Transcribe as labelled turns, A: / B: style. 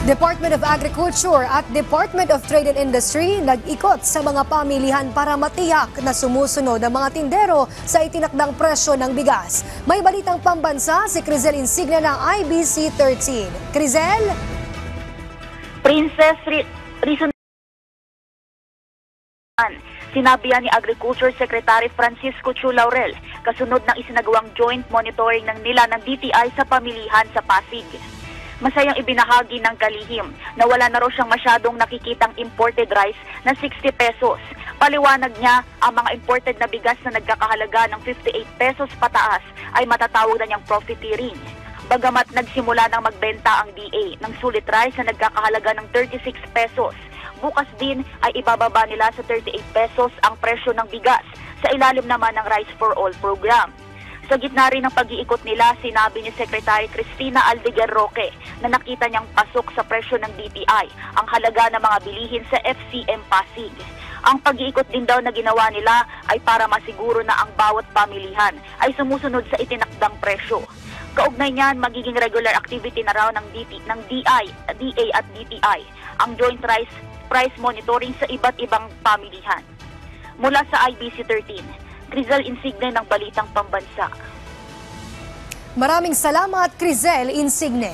A: Department of Agriculture at Department of Trade and Industry nag-ikot sa mga pamilihan para matiyak na sumusunod ang mga tindero sa itinakdang presyo ng bigas. May balitang pambansa si Crizel Insignia ng IBC 13. Crizel?
B: Princess Reason. Sinabi yan ni Agriculture Secretary Francisco Chu Laurel kasunod ng isinagawang joint monitoring ng nila ng DTI sa pamilihan sa Pasig. Masayang ibinahagi ng kalihim na wala na raw siyang masyadong nakikitang imported rice na 60 pesos. Paliwanag niya, ang mga imported na bigas na nagkakahalaga ng 58 pesos pataas ay matatawag na niyang profiteering. Bagamat nagsimula ng magbenta ang DA ng sulit rice na nagkakahalaga ng 36 pesos, bukas din ay ibababa nila sa 38 pesos ang presyo ng bigas sa ilalim naman ng Rice for All program. Sa gitna rin ng pag-iikot nila, sinabi ni Secretary Cristina Aldeguer Roque na nakita niyang pasok sa presyo ng DTI ang halaga ng mga bilihin sa FCM Pasig. Ang pag-iikot din daw na ginawa nila ay para masiguro na ang bawat pamilihan ay sumusunod sa itinakdang presyo. Kaugnay niyan, magiging regular activity na raw ng DA at DTI ang joint rice price monitoring sa iba't ibang pamilihan. Mula sa IBC 13, Crizel Insigne ng Balitang Pambansa.
A: Maraming salamat, Crizel Insigne.